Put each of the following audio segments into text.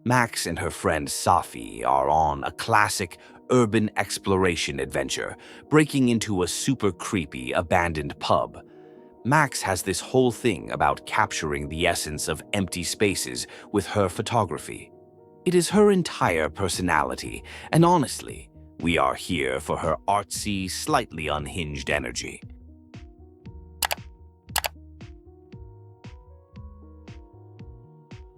Max and her friend Safi are on a classic urban exploration adventure, breaking into a super creepy abandoned pub. Max has this whole thing about capturing the essence of empty spaces with her photography. It is her entire personality, and honestly, we are here for her artsy, slightly unhinged energy.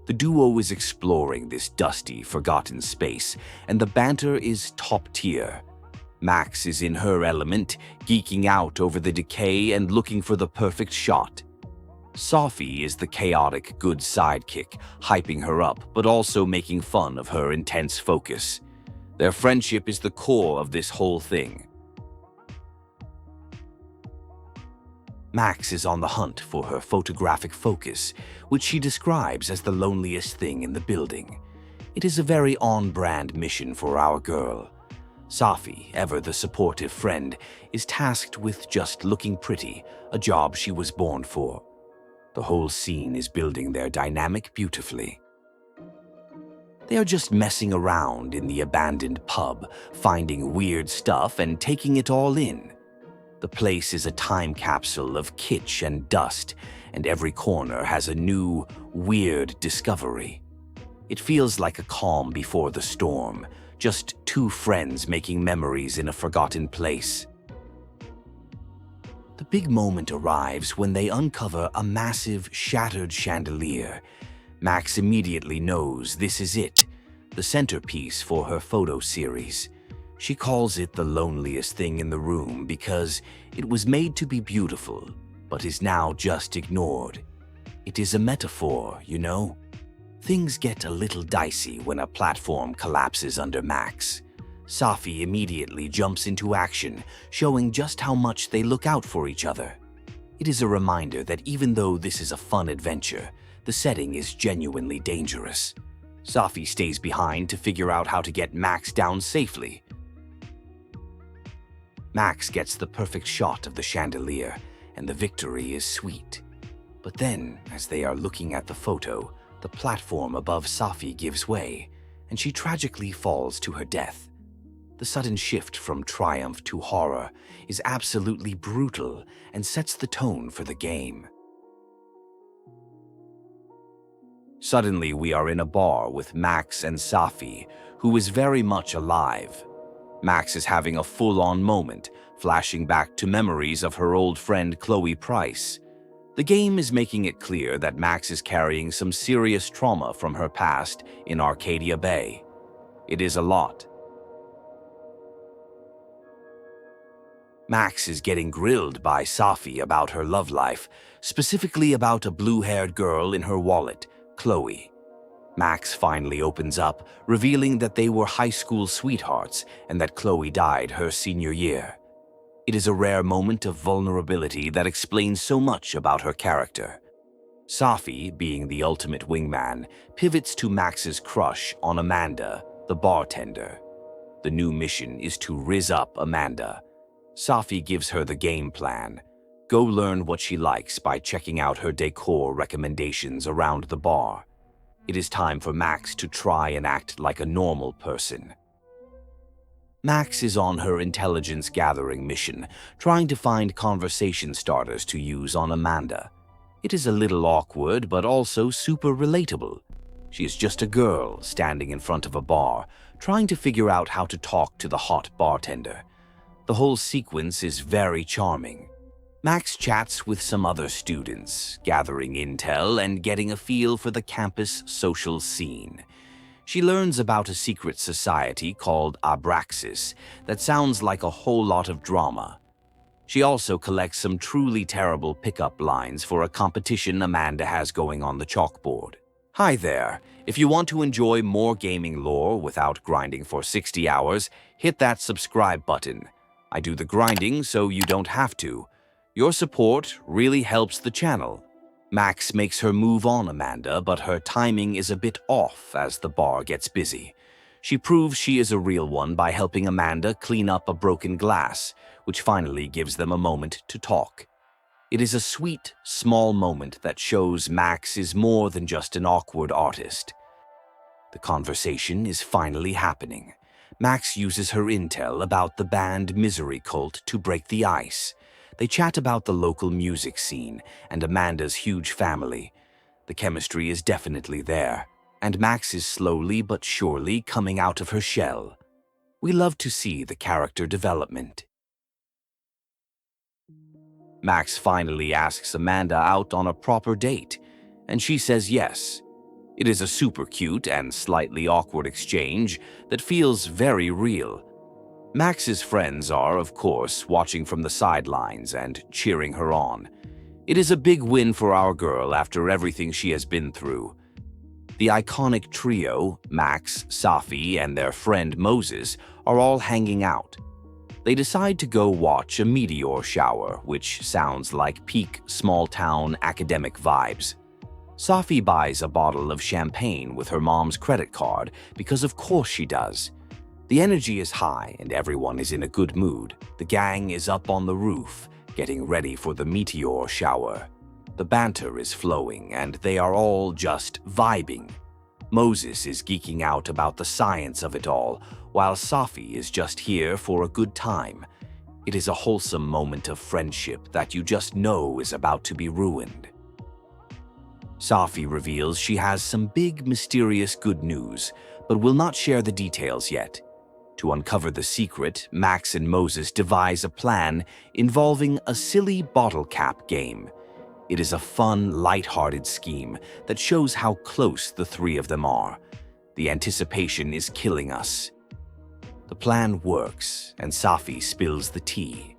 The duo is exploring this dusty, forgotten space, and the banter is top tier. Max is in her element, geeking out over the decay and looking for the perfect shot. Safi is the chaotic, good sidekick, hyping her up, but also making fun of her intense focus. Their friendship is the core of this whole thing. Max is on the hunt for her photographic focus, which she describes as the loneliest thing in the building. It is a very on-brand mission for our girl. Safi, ever the supportive friend, is tasked with just looking pretty, a job she was born for. The whole scene is building their dynamic beautifully. They are just messing around in the abandoned pub, finding weird stuff and taking it all in. The place is a time capsule of kitsch and dust, and every corner has a new, weird discovery. It feels like a calm before the storm, just two friends making memories in a forgotten place. The big moment arrives when they uncover a massive, shattered chandelier. Max immediately knows this is it, the centerpiece for her photo series. She calls it the loneliest thing in the room because it was made to be beautiful, but is now just ignored. It is a metaphor, you know? Things get a little dicey when a platform collapses under Max. Safi immediately jumps into action, showing just how much they look out for each other. It is a reminder that even though this is a fun adventure, the setting is genuinely dangerous. Safi stays behind to figure out how to get Max down safely. Max gets the perfect shot of the chandelier, and the victory is sweet. But then, as they are looking at the photo, the platform above Safi gives way, and she tragically falls to her death. The sudden shift from triumph to horror is absolutely brutal and sets the tone for the game. Suddenly, we are in a bar with Max and Safi, who is very much alive. Max is having a full-on moment, flashing back to memories of her old friend Chloe Price. The game is making it clear that Max is carrying some serious trauma from her past in Arcadia Bay. It is a lot. Max is getting grilled by Safi about her love life, specifically about a blue-haired girl in her wallet, Chloe. Max finally opens up, revealing that they were high school sweethearts and that Chloe died her senior year. It is a rare moment of vulnerability that explains so much about her character. Safi, being the ultimate wingman, pivots to Max's crush on Amanda, the bartender. The new mission is to rizz up Amanda. Safi gives her the game plan. Go learn what she likes by checking out her decor recommendations around the bar. It is time for Max to try and act like a normal person. Max is on her intelligence gathering mission, trying to find conversation starters to use on Amanda. It is a little awkward, but also super relatable. She is just a girl standing in front of a bar, trying to figure out how to talk to the hot bartender. The whole sequence is very charming. Max chats with some other students, gathering intel and getting a feel for the campus social scene. She learns about a secret society called Abraxas that sounds like a whole lot of drama. She also collects some truly terrible pickup lines for a competition Amanda has going on the chalkboard. Hi there. If you want to enjoy more gaming lore without grinding for 60 hours, hit that subscribe button. I do the grinding so you don't have to. Your support really helps the channel. Max makes her move on Amanda, but her timing is a bit off as the bar gets busy. She proves she is a real one by helping Amanda clean up a broken glass, which finally gives them a moment to talk. It is a sweet, small moment that shows Max is more than just an awkward artist. The conversation is finally happening. Max uses her intel about the band Misery Cult to break the ice. They chat about the local music scene and Amanda's huge family. The chemistry is definitely there, and Max is slowly but surely coming out of her shell. We love to see the character development. Max finally asks Amanda out on a proper date, and she says yes. It is a super cute and slightly awkward exchange that feels very real. Max's friends are, of course, watching from the sidelines and cheering her on. It is a big win for our girl after everything she has been through. The iconic trio, Max, Safi, and their friend Moses, are all hanging out. They decide to go watch a meteor shower, which sounds like peak small-town academic vibes. Safi buys a bottle of champagne with her mom's credit card because of course she does. The energy is high and everyone is in a good mood. The gang is up on the roof, getting ready for the meteor shower. The banter is flowing and they are all just vibing. Moses is geeking out about the science of it all, while Safi is just here for a good time. It is a wholesome moment of friendship that you just know is about to be ruined. Safi reveals she has some big, mysterious good news, but will not share the details yet. To uncover the secret, Max and Moses devise a plan involving a silly bottle cap game. It is a fun, light-hearted scheme that shows how close the three of them are. The anticipation is killing us. The plan works, and Safi spills the tea.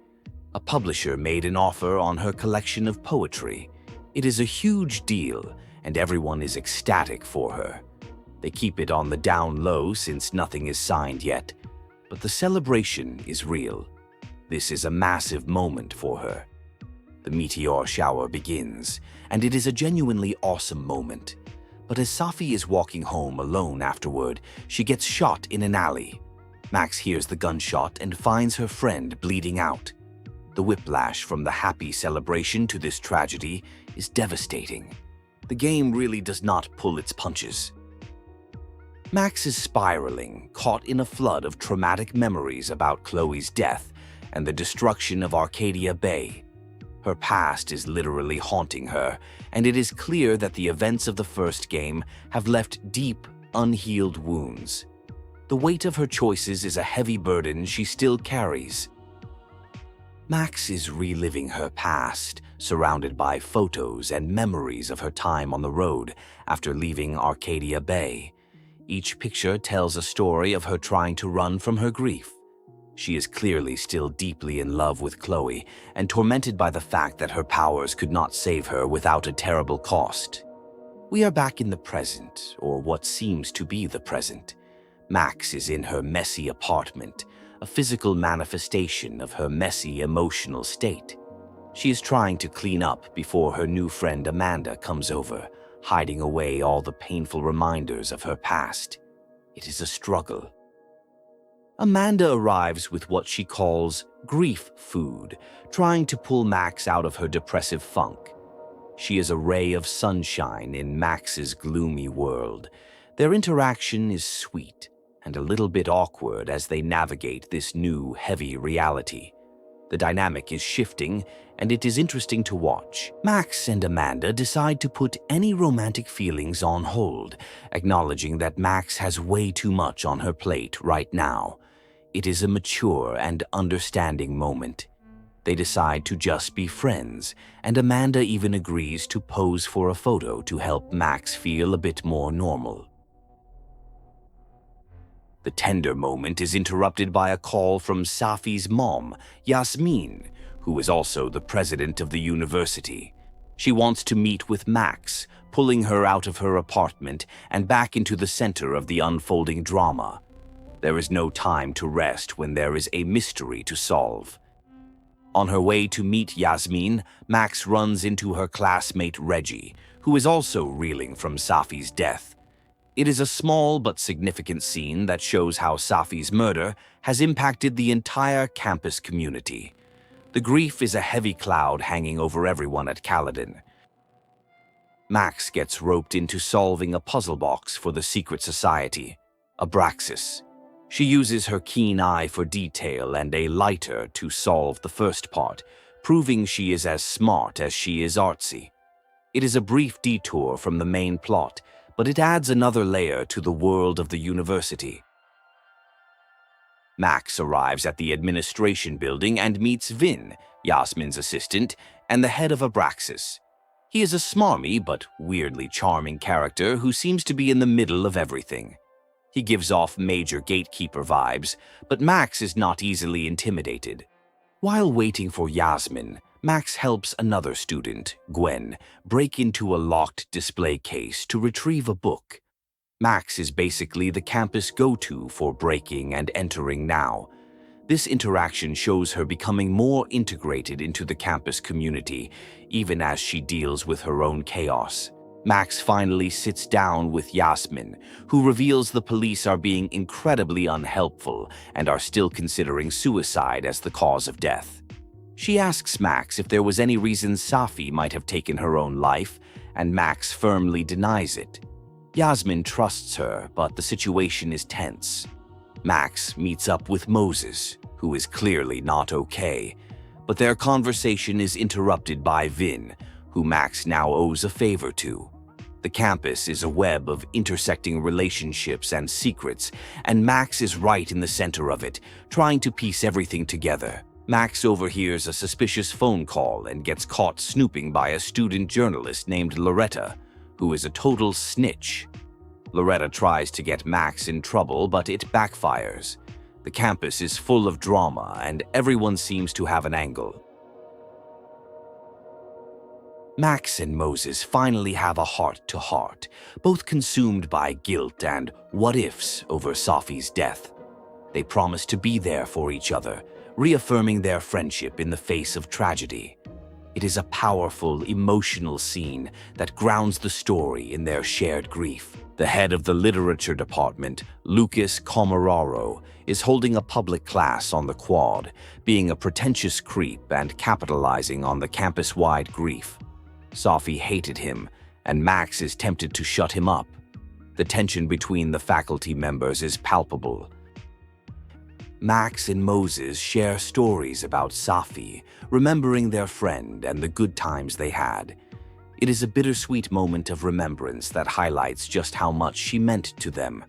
A publisher made an offer on her collection of poetry. It is a huge deal, and everyone is ecstatic for her. They keep it on the down low since nothing is signed yet, but the celebration is real. This is a massive moment for her. The meteor shower begins, and it is a genuinely awesome moment. But as Safi is walking home alone afterward, she gets shot in an alley. Max hears the gunshot and finds her friend bleeding out. The whiplash from the happy celebration to this tragedy is devastating. The game really does not pull its punches. Max is spiraling, caught in a flood of traumatic memories about Chloe's death and the destruction of Arcadia Bay. Her past is literally haunting her, and it is clear that the events of the first game have left deep, unhealed wounds. The weight of her choices is a heavy burden she still carries. Max is reliving her past, surrounded by photos and memories of her time on the road after leaving Arcadia Bay. Each picture tells a story of her trying to run from her grief. She is clearly still deeply in love with Chloe and tormented by the fact that her powers could not save her without a terrible cost. We are back in the present, or what seems to be the present. Max is in her messy apartment, a physical manifestation of her messy emotional state. She is trying to clean up before her new friend Amanda comes over, hiding away all the painful reminders of her past. It is a struggle. Amanda arrives with what she calls grief food, trying to pull Max out of her depressive funk. She is a ray of sunshine in Max's gloomy world. Their interaction is sweet and a little bit awkward as they navigate this new, heavy reality. The dynamic is shifting, and it is interesting to watch. Max and Amanda decide to put any romantic feelings on hold, acknowledging that Max has way too much on her plate right now. It is a mature and understanding moment. They decide to just be friends, and Amanda even agrees to pose for a photo to help Max feel a bit more normal. The tender moment is interrupted by a call from Safi's mom, Yasmine, who is also the president of the university. She wants to meet with Max, pulling her out of her apartment and back into the center of the unfolding drama. There is no time to rest when there is a mystery to solve. On her way to meet Yasmine, Max runs into her classmate Reggie, who is also reeling from Safi's death. It is a small but significant scene that shows how Safi's murder has impacted the entire campus community. The grief is a heavy cloud hanging over everyone at Caledon. Max gets roped into solving a puzzle box for the secret society, Abraxas. She uses her keen eye for detail and a lighter to solve the first part, proving she is as smart as she is artsy. It is a brief detour from the main plot, but it adds another layer to the world of the university. Max arrives at the administration building and meets Vinh, Yasmine's assistant, and the head of Abraxas. He is a smarmy but weirdly charming character who seems to be in the middle of everything. He gives off major gatekeeper vibes, but Max is not easily intimidated. While waiting for Yasmine, Max helps another student, Gwen, break into a locked display case to retrieve a book. Max is basically the campus go-to for breaking and entering now. This interaction shows her becoming more integrated into the campus community, even as she deals with her own chaos. Max finally sits down with Yasmine, who reveals the police are being incredibly unhelpful and are still considering suicide as the cause of death. She asks Max if there was any reason Safi might have taken her own life, and Max firmly denies it. Yasmine trusts her, but the situation is tense. Max meets up with Moses, who is clearly not okay, but their conversation is interrupted by Vinh, who Max now owes a favor to. The campus is a web of intersecting relationships and secrets, and Max is right in the center of it, trying to piece everything together. Max overhears a suspicious phone call and gets caught snooping by a student journalist named Loretta, who is a total snitch. Loretta tries to get Max in trouble, but it backfires. The campus is full of drama, and everyone seems to have an angle. Max and Moses finally have a heart-to-heart, both consumed by guilt and what-ifs over Safi's death. They promise to be there for each other, reaffirming their friendship in the face of tragedy. It is a powerful, emotional scene that grounds the story in their shared grief. The head of the literature department, Lucas Camararo, is holding a public class on the quad, being a pretentious creep and capitalizing on the campus-wide grief. Safi hated him, and Max is tempted to shut him up. The tension between the faculty members is palpable. Max and Moses share stories about Safi, remembering their friend and the good times they had. It is a bittersweet moment of remembrance that highlights just how much she meant to them.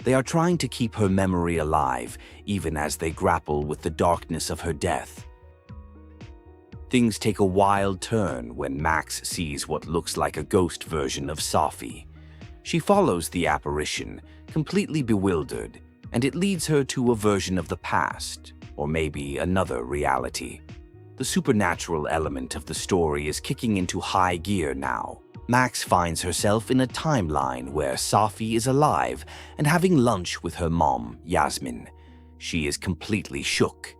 They are trying to keep her memory alive, even as they grapple with the darkness of her death. Things take a wild turn when Max sees what looks like a ghost version of Safi. She follows the apparition, completely bewildered, and it leads her to a version of the past, or maybe another reality. The supernatural element of the story is kicking into high gear now. Max finds herself in a timeline where Safi is alive and having lunch with her mom, Yasmine. She is completely shook.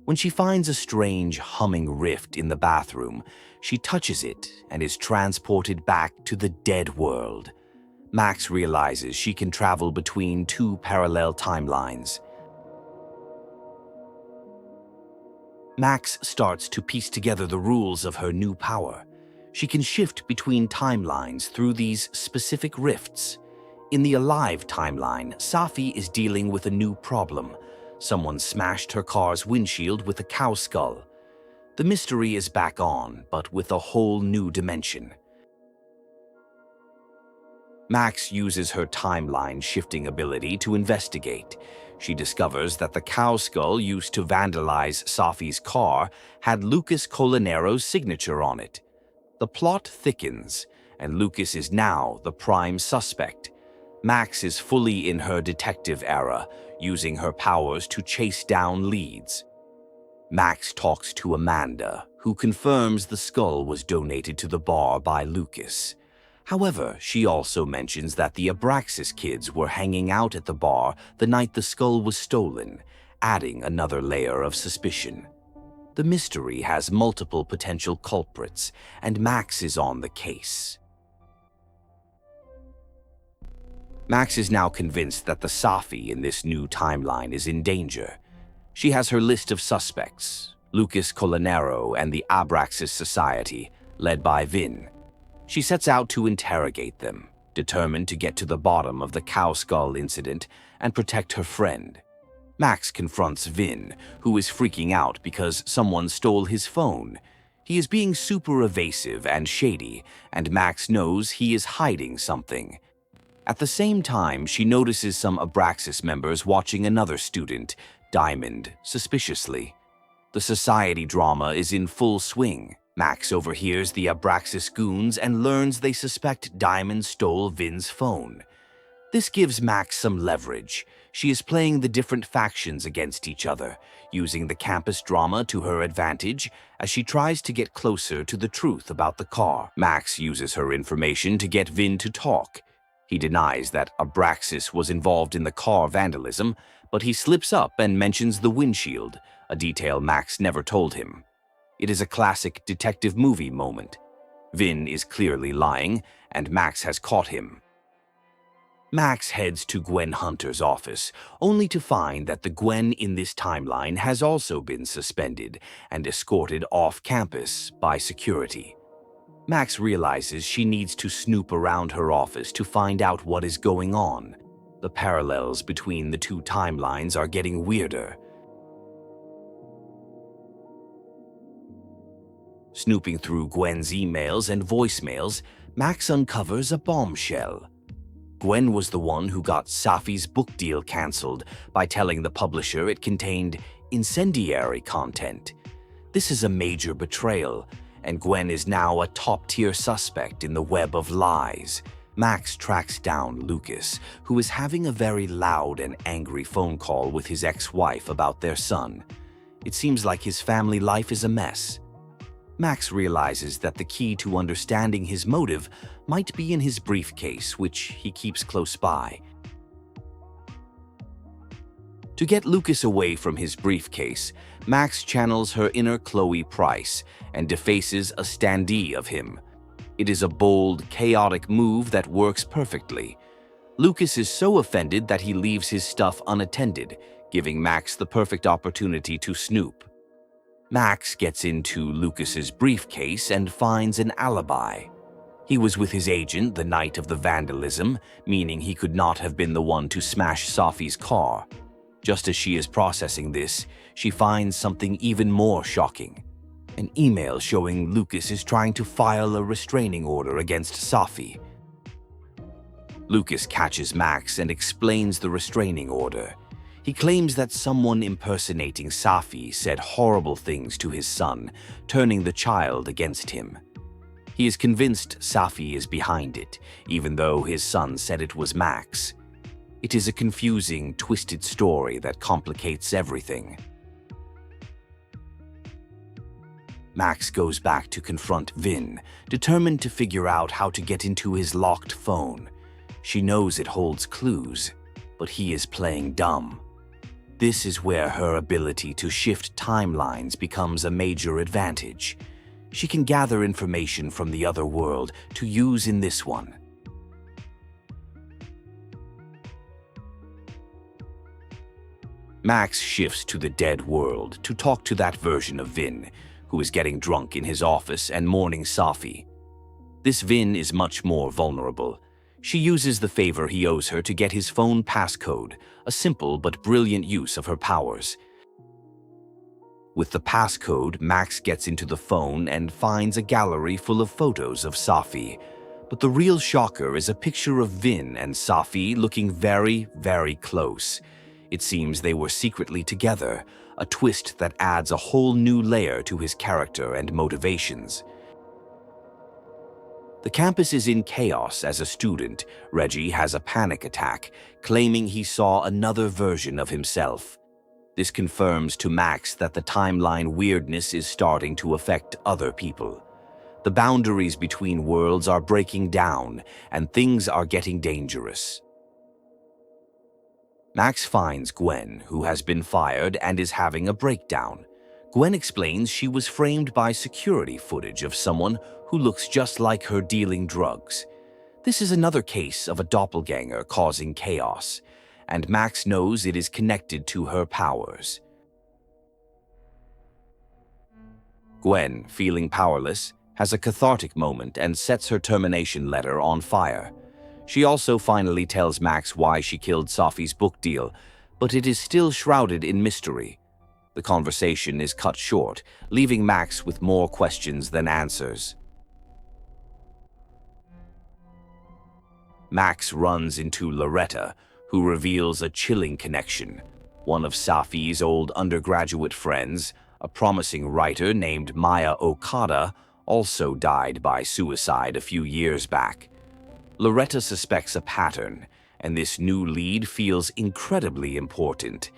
When she finds a strange humming rift in the bathroom, she touches it and is transported back to the dead world. Max realizes she can travel between two parallel timelines. Max starts to piece together the rules of her new power. She can shift between timelines through these specific rifts. In the alive timeline, Safi is dealing with a new problem. Someone smashed her car's windshield with a cow skull. The mystery is back on, but with a whole new dimension. Max uses her timeline shifting ability to investigate. She discovers that the cow skull used to vandalize Safi's car had Lucas Colanero's signature on it. The plot thickens, and Lucas is now the prime suspect. Max is fully in her detective era, using her powers to chase down leads. Max talks to Amanda, who confirms the skull was donated to the bar by Lucas. However, she also mentions that the Abraxas kids were hanging out at the bar the night the skull was stolen, adding another layer of suspicion. The mystery has multiple potential culprits, and Max is on the case. Max is now convinced that the Safi in this new timeline is in danger. She has her list of suspects, Lucas Colanero and the Abraxas Society, led by Vinh. She sets out to interrogate them, determined to get to the bottom of the cow skull incident and protect her friend. Max confronts Vinh, who is freaking out because someone stole his phone. He is being super evasive and shady, and Max knows he is hiding something. At the same time, she notices some Abraxas members watching another student, Diamond, suspiciously. The society drama is in full swing. Max overhears the Abraxas goons and learns they suspect Diamond stole Vinh's phone. This gives Max some leverage. She is playing the different factions against each other, using the campus drama to her advantage as she tries to get closer to the truth about the car. Max uses her information to get Vinh to talk. He denies that Abraxas was involved in the car vandalism, but he slips up and mentions the windshield, a detail Max never told him. It is a classic detective movie moment. Vinh is clearly lying, and Max has caught him. Max heads to Gwen Hunter's office, only to find that the Gwen in this timeline has also been suspended and escorted off campus by security. Max realizes she needs to snoop around her office to find out what is going on. The parallels between the two timelines are getting weirder. Snooping through Gwen's emails and voicemails, Max uncovers a bombshell. Gwen was the one who got Safi's book deal cancelled by telling the publisher it contained incendiary content. This is a major betrayal, and Gwen is now a top-tier suspect in the web of lies. Max tracks down Lucas, who is having a very loud and angry phone call with his ex-wife about their son. It seems like his family life is a mess. Max realizes that the key to understanding his motive might be in his briefcase, which he keeps close by. To get Lucas away from his briefcase, Max channels her inner Chloe Price and defaces a standee of him. It is a bold, chaotic move that works perfectly. Lucas is so offended that he leaves his stuff unattended, giving Max the perfect opportunity to snoop. Max gets into Lucas's briefcase and finds an alibi. He was with his agent the night of the vandalism, meaning he could not have been the one to smash Safi's car. Just as she is processing this, she finds something even more shocking. An email showing Lucas is trying to file a restraining order against Safi. Lucas catches Max and explains the restraining order. He claims that someone impersonating Safi said horrible things to his son, turning the child against him. He is convinced Safi is behind it, even though his son said it was Max. It is a confusing, twisted story that complicates everything. Max goes back to confront Vinh, determined to figure out how to get into his locked phone. She knows it holds clues, but he is playing dumb. This is where her ability to shift timelines becomes a major advantage. She can gather information from the other world to use in this one. Max shifts to the dead world to talk to that version of Vinh, who is getting drunk in his office and mourning Safi. This Vinh is much more vulnerable. She uses the favor he owes her to get his phone passcode, a simple but brilliant use of her powers. With the passcode, Max gets into the phone and finds a gallery full of photos of Safi. But the real shocker is a picture of Vinh and Safi looking very, very close. It seems they were secretly together, a twist that adds a whole new layer to his character and motivations. The campus is in chaos as a student. Reggie has a panic attack, claiming he saw another version of himself. This confirms to Max that the timeline weirdness is starting to affect other people. The boundaries between worlds are breaking down, and things are getting dangerous. Max finds Gwen, who has been fired and is having a breakdown. Gwen explains she was framed by security footage of someone who looks just like her dealing drugs. This is another case of a doppelganger causing chaos, and Max knows it is connected to her powers. Gwen, feeling powerless, has a cathartic moment and sets her termination letter on fire. She also finally tells Max why she killed Safi's book deal, but it is still shrouded in mystery. The conversation is cut short, leaving Max with more questions than answers. Max runs into Loretta, who reveals a chilling connection. One of Safi's old undergraduate friends, a promising writer named Maya Okada, also died by suicide a few years back. Loretta suspects a pattern, and this new lead feels incredibly important.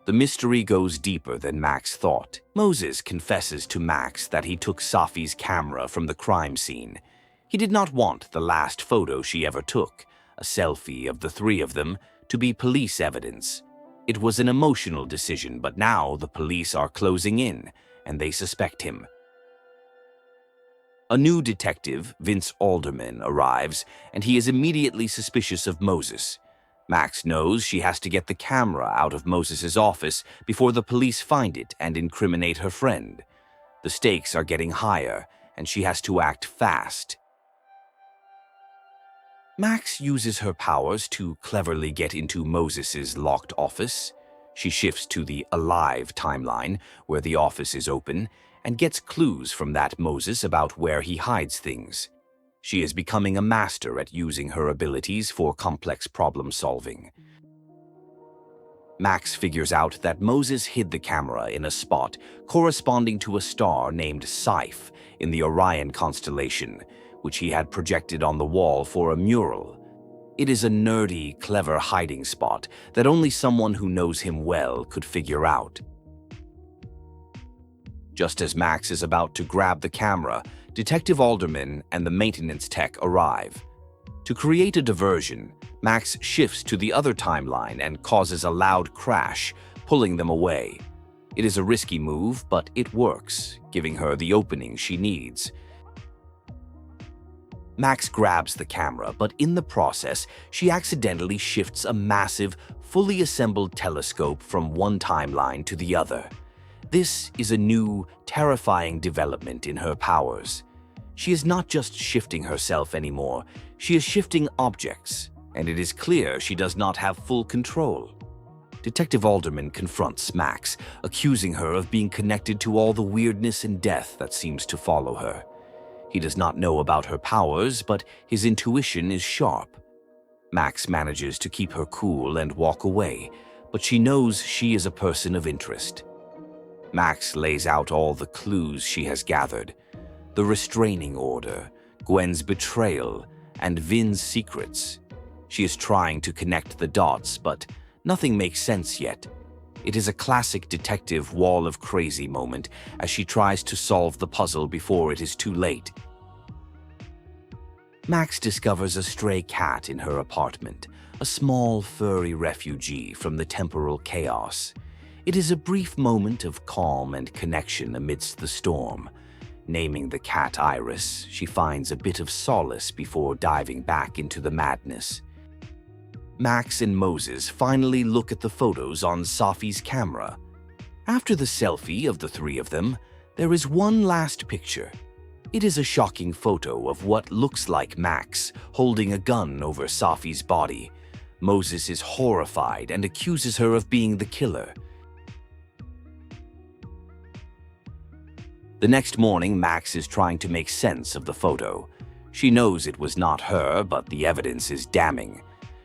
The mystery goes deeper than Max thought. Moses confesses to Max that he took Safi's camera from the crime scene. He did not want the last photo she ever took, a selfie of the three of them, to be police evidence. It was an emotional decision, but now the police are closing in, and they suspect him. A new detective, Vince Alderman, arrives, and he is immediately suspicious of Moses. Max knows she has to get the camera out of Moses's office before the police find it and incriminate her friend. The stakes are getting higher, and she has to act fast. Max uses her powers to cleverly get into Moses's locked office. She shifts to the Alive timeline, where the office is open, and gets clues from that Moses about where he hides things. She is becoming a master at using her abilities for complex problem solving. Max figures out that Moses hid the camera in a spot corresponding to a star named Safi in the Orion constellation, which he had projected on the wall for a mural. It is a nerdy, clever hiding spot that only someone who knows him well could figure out. Just as Max is about to grab the camera, Detective Alderman and the maintenance tech arrive. To create a diversion, Max shifts to the other timeline and causes a loud crash, pulling them away. It is a risky move, but it works, giving her the opening she needs. Max grabs the camera, but in the process, she accidentally shifts a massive, fully assembled telescope from one timeline to the other. This is a new, terrifying development in her powers. She is not just shifting herself anymore, she is shifting objects, and it is clear she does not have full control. Detective Alderman confronts Max, accusing her of being connected to all the weirdness and death that seems to follow her. He does not know about her powers, but his intuition is sharp. Max manages to keep her cool and walk away, but she knows she is a person of interest. Max lays out all the clues she has gathered: the restraining order, Gwen's betrayal, and Vin's secrets. She is trying to connect the dots, but nothing makes sense yet. It is a classic detective wall of crazy moment as she tries to solve the puzzle before it is too late. Max discovers a stray cat in her apartment, a small furry refugee from the temporal chaos. It is a brief moment of calm and connection amidst the storm. Naming the cat Iris, she finds a bit of solace before diving back into the madness. Max and Moses finally look at the photos on Safi's camera. After the selfie of the three of them, there is one last picture. It is a shocking photo of what looks like Max holding a gun over Safi's body. Moses is horrified and accuses her of being the killer. The next morning, Max is trying to make sense of the photo. She knows it was not her, but the evidence is damning.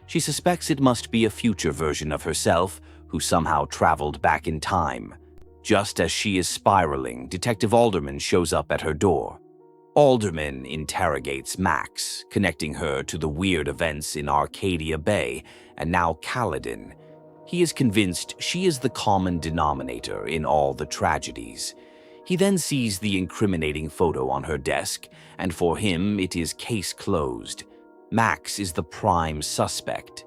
She suspects it must be a future version of herself who somehow traveled back in time. Just as she is spiraling, Detective Alderman shows up at her door. Alderman interrogates Max, connecting her to the weird events in Arcadia Bay and now Caledon. He is convinced she is the common denominator in all the tragedies. He then sees the incriminating photo on her desk, and for him it is case closed. Max is the prime suspect.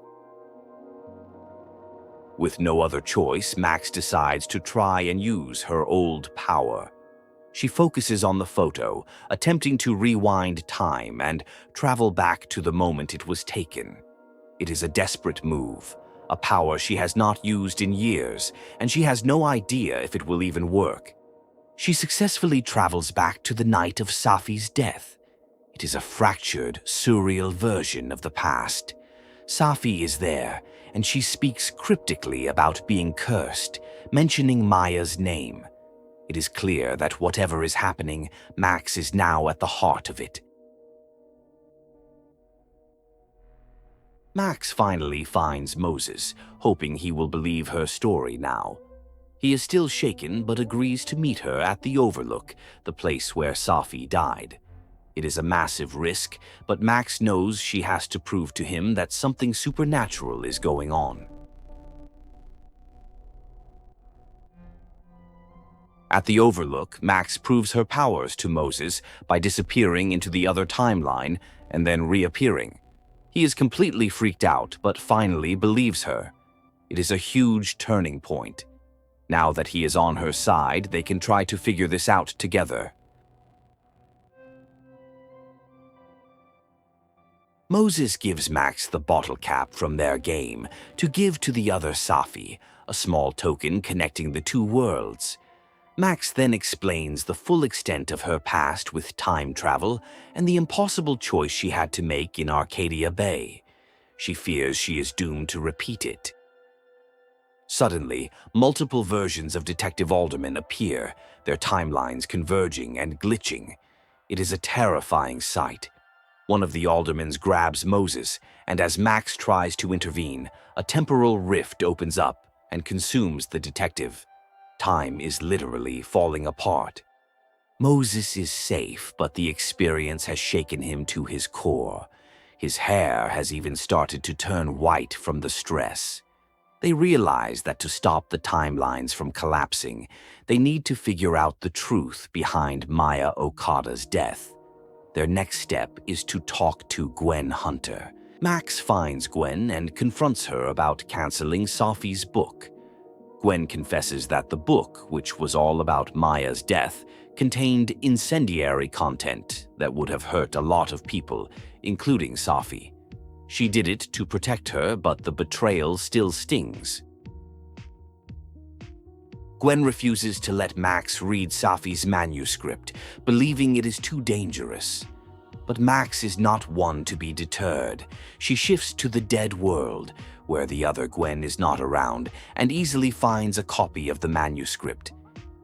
With no other choice, Max decides to try and use her old power. She focuses on the photo, attempting to rewind time and travel back to the moment it was taken. It is a desperate move, a power she has not used in years, and she has no idea if it will even work. She successfully travels back to the night of Safi's death. It is a fractured, surreal version of the past. Safi is there, and she speaks cryptically about being cursed, mentioning Maya's name. It is clear that whatever is happening, Max is now at the heart of it. Max finally finds Moses, hoping he will believe her story now. He is still shaken but agrees to meet her at the Overlook, the place where Safi died. It is a massive risk, but Max knows she has to prove to him that something supernatural is going on. At the Overlook, Max proves her powers to Moses by disappearing into the other timeline and then reappearing. He is completely freaked out, but finally believes her. It is a huge turning point. Now that he is on her side, they can try to figure this out together. Moses gives Max the bottle cap from their game to give to the other Safi, a small token connecting the two worlds. Max then explains the full extent of her past with time travel and the impossible choice she had to make in Arcadia Bay. She fears she is doomed to repeat it. Suddenly, multiple versions of Detective Alderman appear, their timelines converging and glitching. It is a terrifying sight. One of the aldermans grabs Moses, and as Max tries to intervene, a temporal rift opens up and consumes the detective. Time is literally falling apart. Moses is safe, but the experience has shaken him to his core. His hair has even started to turn white from the stress. They realize that to stop the timelines from collapsing, they need to figure out the truth behind Maya Okada's death. Their next step is to talk to Gwen Hunter. Max finds Gwen and confronts her about canceling Safi's book. Gwen confesses that the book, which was all about Maya's death, contained incendiary content that would have hurt a lot of people, including Safi. She did it to protect her, but the betrayal still stings. Gwen refuses to let Max read Safi's manuscript, believing it is too dangerous. But Max is not one to be deterred. She shifts to the dead world, where the other Gwen is not around, and easily finds a copy of the manuscript.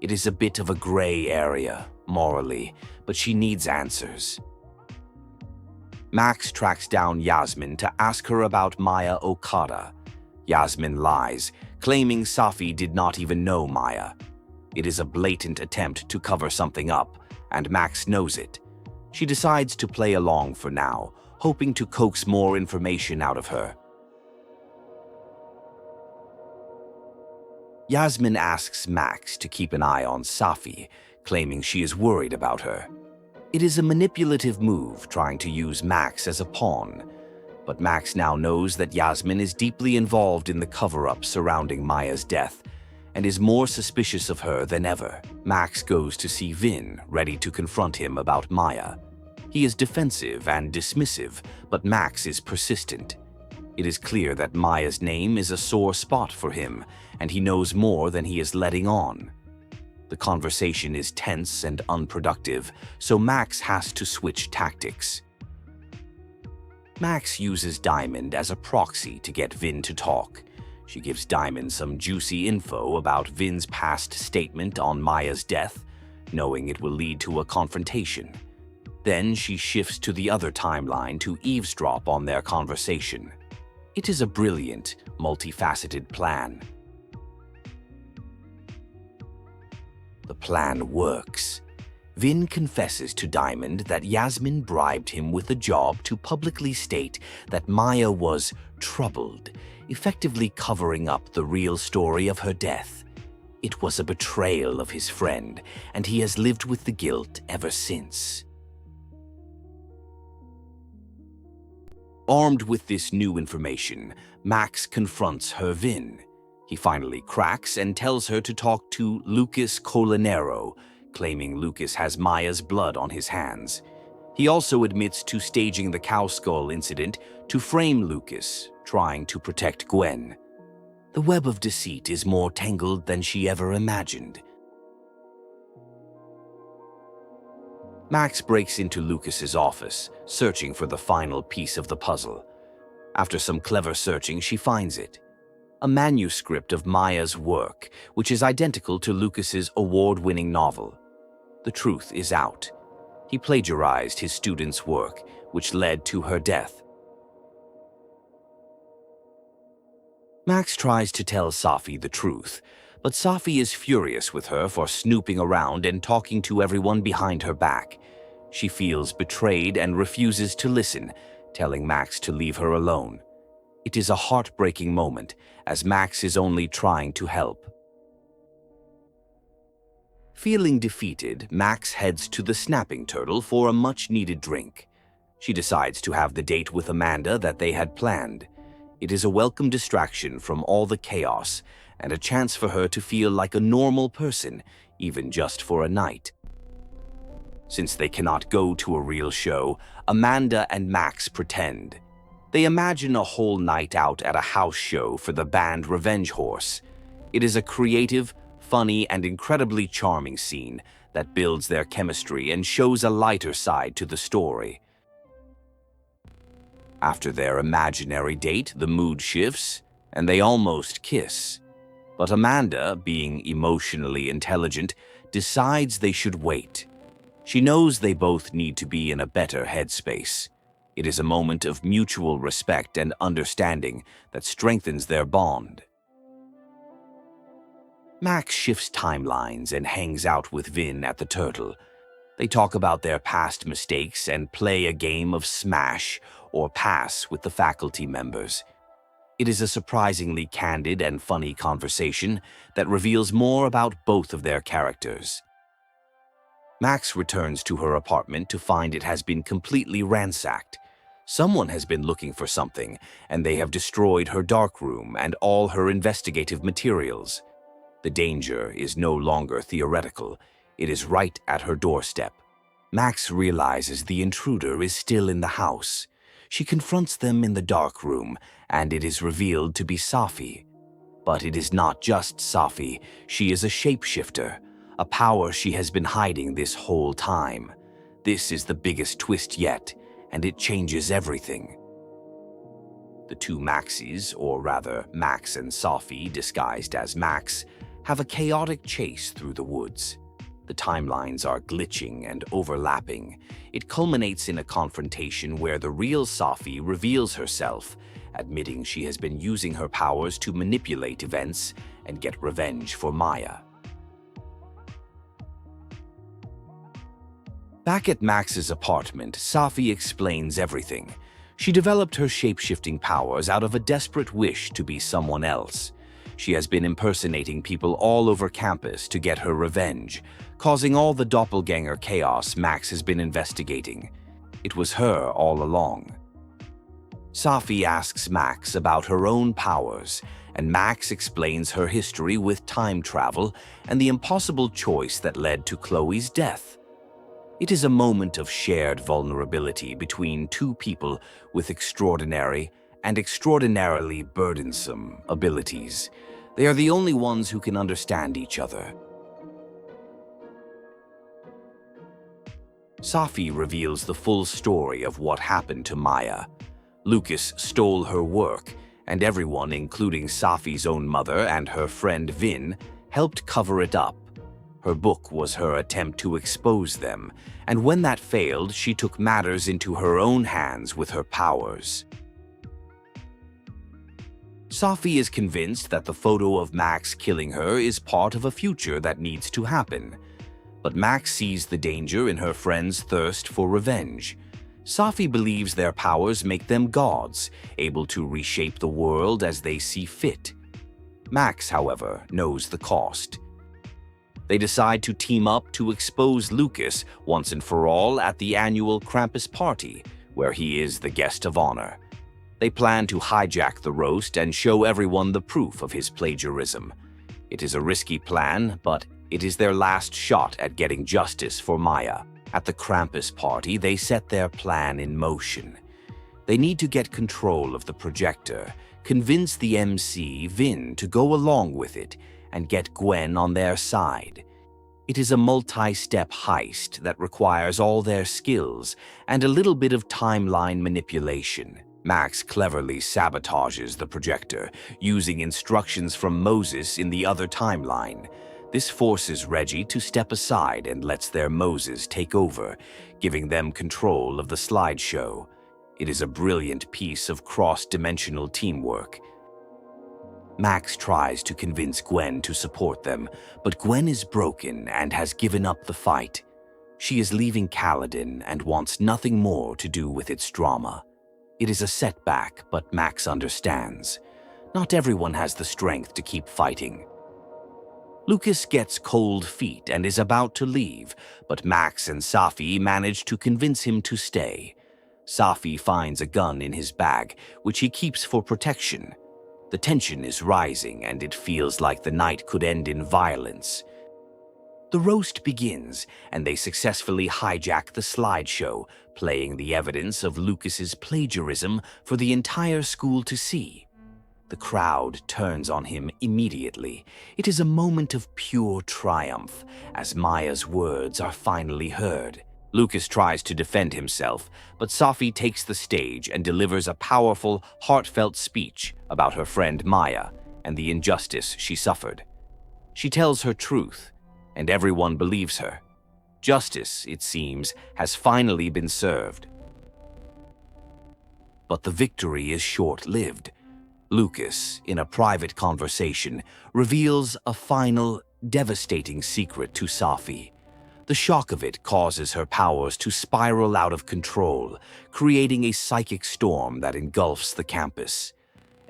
It is a bit of a gray area, morally, but she needs answers. Max tracks down Yasmine to ask her about Maya Okada. Yasmine lies, claiming Safi did not even know Maya. It is a blatant attempt to cover something up, and Max knows it. She decides to play along for now, hoping to coax more information out of her. Yasmine asks Max to keep an eye on Safi, claiming she is worried about her. It is a manipulative move, trying to use Max as a pawn. But Max now knows that Yasmine is deeply involved in the cover-up surrounding Maya's death, and is more suspicious of her than ever. Max goes to see Vinh, ready to confront him about Maya. He is defensive and dismissive, but Max is persistent. It is clear that Maya's name is a sore spot for him, and he knows more than he is letting on. The conversation is tense and unproductive, so Max has to switch tactics. Max uses Diamond as a proxy to get Vinh to talk. She gives Diamond some juicy info about Vinh's past statement on Maya's death, knowing it will lead to a confrontation. Then she shifts to the other timeline to eavesdrop on their conversation. It is a brilliant, multifaceted plan. The plan works. Vinh confesses to Diamond that Yasmine bribed him with a job to publicly state that Maya was troubled, effectively covering up the real story of her death. It was a betrayal of his friend, and he has lived with the guilt ever since. Armed with this new information, Max confronts her Vinh. He finally cracks and tells her to talk to Lucas Colanero, claiming Lucas has Maya's blood on his hands. He also admits to staging the cow skull incident to frame Lucas, trying to protect Gwen. The web of deceit is more tangled than she ever imagined. Max breaks into Lucas's office, searching for the final piece of the puzzle. After some clever searching, she finds it. A manuscript of Maya's work, which is identical to Lucas's award-winning novel. The truth is out. He plagiarized his student's work, which led to her death. Max tries to tell Safi the truth, but Safi is furious with her for snooping around and talking to everyone behind her back. She feels betrayed and refuses to listen, telling Max to leave her alone. It is a heartbreaking moment, as Max is only trying to help. Feeling defeated, Max heads to the Snapping Turtle for a much-needed drink. She decides to have the date with Amanda that they had planned. It is a welcome distraction from all the chaos, and a chance for her to feel like a normal person, even just for a night. Since they cannot go to a real show, Amanda and Max pretend. They imagine a whole night out at a house show for the band Revenge Horse. It is a creative, funny, and incredibly charming scene that builds their chemistry and shows a lighter side to the story. After their imaginary date, the mood shifts, and they almost kiss. But Amanda, being emotionally intelligent, decides they should wait. She knows they both need to be in a better headspace. It is a moment of mutual respect and understanding that strengthens their bond. Max shifts timelines and hangs out with Vinh at the Turtle. They talk about their past mistakes and play a game of Smash or Pass with the faculty members. It is a surprisingly candid and funny conversation that reveals more about both of their characters. Max returns to her apartment to find it has been completely ransacked. Someone has been looking for something, and they have destroyed her darkroom and all her investigative materials. The danger is no longer theoretical. It is right at her doorstep. Max realizes the intruder is still in the house. She confronts them in the darkroom, and it is revealed to be Safi. But it is not just Safi. She is a shapeshifter, a power she has been hiding this whole time. This is the biggest twist yet, and it changes everything. The two Maxes, or rather Max and Safi disguised as Max, have a chaotic chase through the woods. The timelines are glitching and overlapping. It culminates in a confrontation where the real Safi reveals herself, admitting she has been using her powers to manipulate events and get revenge for Maya. Back at Max's apartment, Safi explains everything. She developed her shape-shifting powers out of a desperate wish to be someone else. She has been impersonating people all over campus to get her revenge, causing all the doppelganger chaos Max has been investigating. It was her all along. Safi asks Max about her own powers, and Max explains her history with time travel and the impossible choice that led to Chloe's death. It is a moment of shared vulnerability between two people with extraordinary and extraordinarily burdensome abilities. They are the only ones who can understand each other. Safi reveals the full story of what happened to Maya. Lucas stole her work, and everyone, including Safi's own mother and her friend Vinh, helped cover it up. Her book was her attempt to expose them, and when that failed, she took matters into her own hands with her powers. Safi is convinced that the photo of Max killing her is part of a future that needs to happen. But Max sees the danger in her friend's thirst for revenge. Safi believes their powers make them gods, able to reshape the world as they see fit. Max, however, knows the cost. They decide to team up to expose Lucas once and for all at the annual Krampus party, where he is the guest of honor. They plan to hijack the roast and show everyone the proof of his plagiarism. It is a risky plan, but it is their last shot at getting justice for Maya. At the Krampus party, they set their plan in motion. They need to get control of the projector, convince the MC, Vinh, to go along with it, and get Gwen on their side. It is a multi-step heist that requires all their skills and a little bit of timeline manipulation. Max cleverly sabotages the projector, using instructions from Moses in the other timeline. This forces Reggie to step aside and lets their Moses take over, giving them control of the slideshow. It is a brilliant piece of cross-dimensional teamwork. Max tries to convince Gwen to support them, but Gwen is broken and has given up the fight. She is leaving Caledon and wants nothing more to do with its drama. It is a setback, but Max understands. Not everyone has the strength to keep fighting. Lucas gets cold feet and is about to leave, but Max and Safi manage to convince him to stay. Safi finds a gun in his bag, which he keeps for protection. The tension is rising, and it feels like the night could end in violence. The roast begins, and they successfully hijack the slideshow, playing the evidence of Lucas's plagiarism for the entire school to see. The crowd turns on him immediately. It is a moment of pure triumph, as Maya's words are finally heard. Lucas tries to defend himself, but Safi takes the stage and delivers a powerful, heartfelt speech about her friend Maya and the injustice she suffered. She tells her truth, and everyone believes her. Justice, it seems, has finally been served. But the victory is short-lived. Lucas, in a private conversation, reveals a final, devastating secret to Safi. The shock of it causes her powers to spiral out of control, creating a psychic storm that engulfs the campus.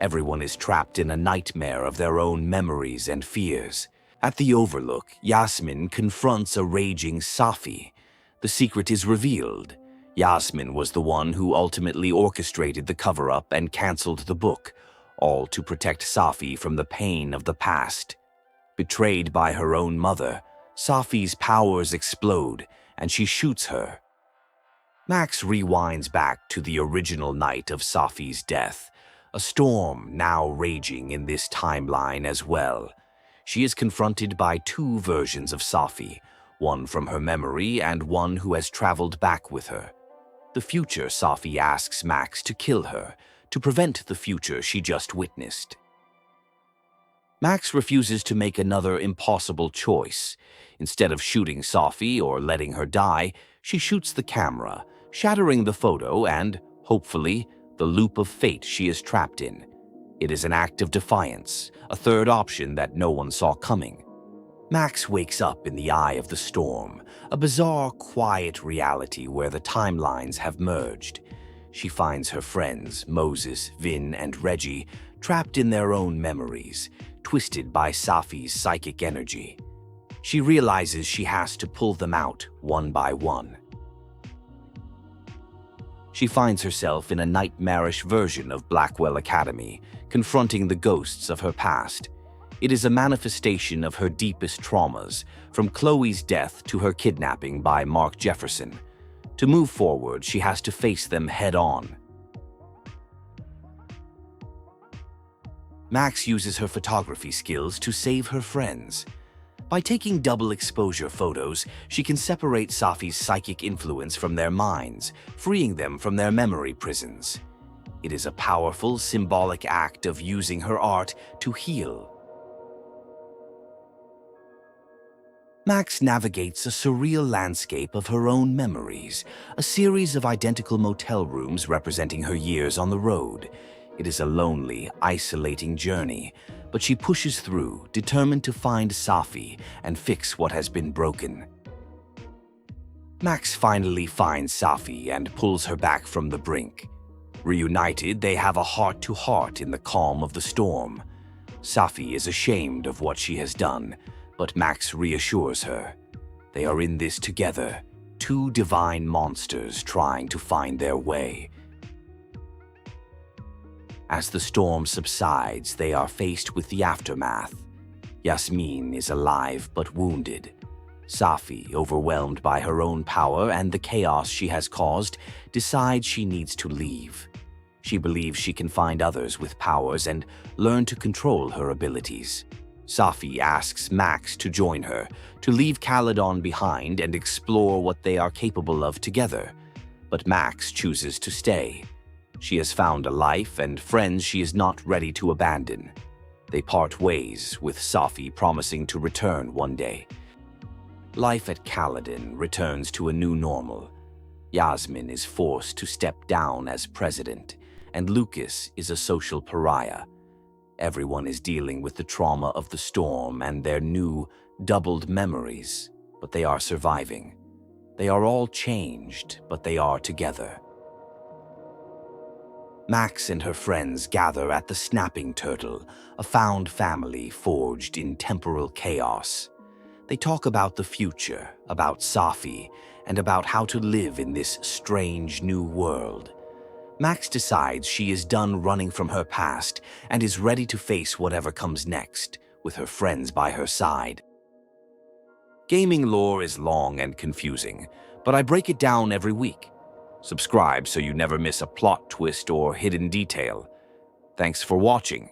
Everyone is trapped in a nightmare of their own memories and fears. At the Overlook, Yasmine confronts a raging Safi. The secret is revealed. Yasmine was the one who ultimately orchestrated the cover-up and canceled the book, all to protect Safi from the pain of the past. Betrayed by her own mother, Safi's powers explode, and she shoots her. Max rewinds back to the original night of Safi's death, a storm now raging in this timeline as well. She is confronted by two versions of Safi, one from her memory and one who has traveled back with her. The future Safi asks Max to kill her, to prevent the future she just witnessed. Max refuses to make another impossible choice. Instead of shooting Safi or letting her die, she shoots the camera, shattering the photo and, hopefully, the loop of fate she is trapped in. It is an act of defiance, a third option that no one saw coming. Max wakes up in the eye of the storm, a bizarre, quiet reality where the timelines have merged. She finds her friends, Moses, Vinh, and Reggie, trapped in their own memories, twisted by Safi's psychic energy. She realizes she has to pull them out one by one. She finds herself in a nightmarish version of Blackwell Academy, confronting the ghosts of her past. It is a manifestation of her deepest traumas, from Chloe's death to her kidnapping by Mark Jefferson. To move forward, she has to face them head-on. Max uses her photography skills to save her friends. By taking double exposure photos, she can separate Safi's psychic influence from their minds, freeing them from their memory prisons. It is a powerful, symbolic act of using her art to heal. Max navigates a surreal landscape of her own memories, a series of identical motel rooms representing her years on the road. It is a lonely, isolating journey, but she pushes through, determined to find Safi and fix what has been broken. Max finally finds Safi and pulls her back from the brink. Reunited, they have a heart-to-heart in the calm of the storm. Safi is ashamed of what she has done, but Max reassures her. They are in this together, two divine monsters trying to find their way. As the storm subsides, they are faced with the aftermath. Yasmine is alive but wounded. Safi, overwhelmed by her own power and the chaos she has caused, decides she needs to leave. She believes she can find others with powers and learn to control her abilities. Safi asks Max to join her, to leave Caledon behind and explore what they are capable of together. But Max chooses to stay. She has found a life and friends she is not ready to abandon. They part ways, with Safi promising to return one day. Life at Caledon returns to a new normal. Yasmine is forced to step down as president, and Lucas is a social pariah. Everyone is dealing with the trauma of the storm and their new, doubled memories, but they are surviving. They are all changed, but they are together. Max and her friends gather at the Snapping Turtle, a found family forged in temporal chaos. They talk about the future, about Safi, and about how to live in this strange new world. Max decides she is done running from her past and is ready to face whatever comes next, with her friends by her side. Gaming lore is long and confusing, but I break it down every week. Subscribe so you never miss a plot twist or hidden detail. Thanks for watching.